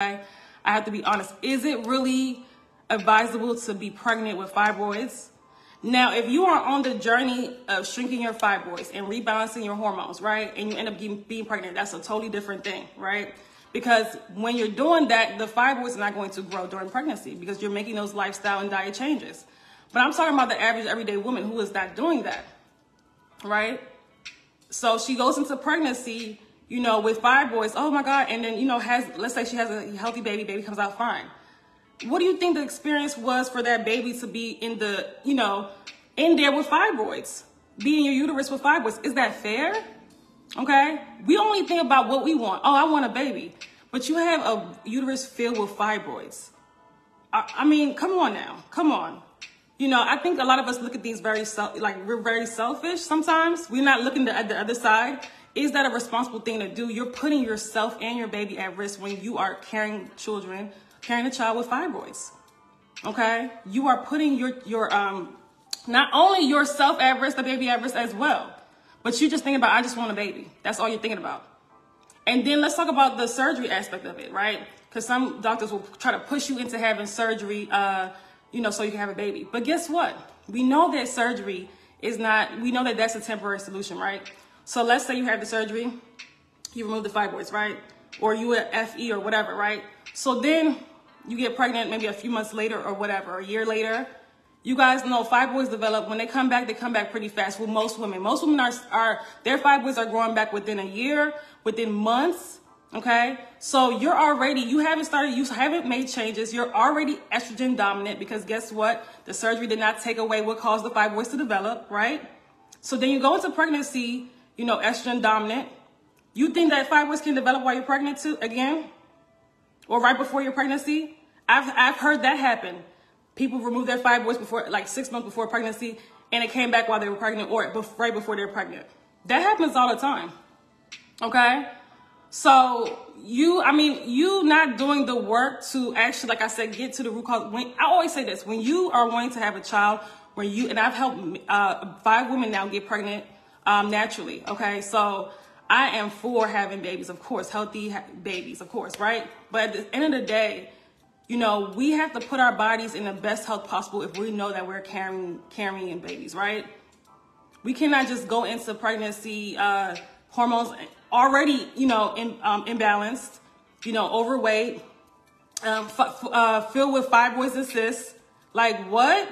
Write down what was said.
I have to be honest. Is it really advisable to be pregnant with fibroids? Now, if you are on the journey of shrinking your fibroids and rebalancing your hormones, right, and you end up being pregnant, that's a totally different thing, right? Because when you're doing that, the fibroids are not going to grow during pregnancy because you're making those lifestyle and diet changes. But I'm talking about the average everyday woman who is not doing that, right? So she goes into pregnancy, you know, with fibroids, oh my God, and then, you know, let's say she has a healthy baby comes out fine. What do you think the experience was for that baby to be in the, you know, in there with fibroids, be in your uterus with fibroids? Is that fair? Okay. We only think about what we want. Oh, I want a baby, but you have a uterus filled with fibroids. I mean, come on now, come on. You know, I think a lot of us look at these we're very selfish sometimes. We're not looking at the other side. Is that a responsible thing to do? You're putting yourself and your baby at risk when you are carrying a child with fibroids. Okay? You are putting your not only yourself at risk, the baby at risk as well. But you're just thinking about, I just want a baby. That's all you're thinking about. And then let's talk about the surgery aspect of it, right? Because some doctors will try to push you into having surgery, you know, so you can have a baby. But guess what? We know that surgery is not, we know that that's a temporary solution, right? So let's say you have the surgery, you remove the fibroids, right? Or you at FE or whatever, right? So then you get pregnant maybe a few months later or whatever, a year later. You guys know fibroids develop, when they come back pretty fast with most women. Most women their fibroids are growing back within a year, within months, okay? So you haven't made changes. You're already estrogen dominant because guess what? The surgery did not take away what caused the fibroids to develop, right? So then you go into pregnancy, you know, estrogen dominant. You think that fibroids can develop while you're pregnant too, again? Or right before your pregnancy? I've heard that happen. People remove their fibroids before, like 6 months before pregnancy, and it came back while they were pregnant or right before they're pregnant. That happens all the time, okay? So you not doing the work to actually, like I said, get to the root cause. I always say this, when you are wanting to have a child, and I've helped 5 women now get pregnant naturally, okay? So I am for having babies, of course, healthy babies, of course, right? But at the end of the day, you know, we have to put our bodies in the best health possible if we know that we're carrying babies, right? We cannot just go into pregnancy, hormones already, you know, imbalanced, you know, overweight, filled with fibroids and cysts. Like what?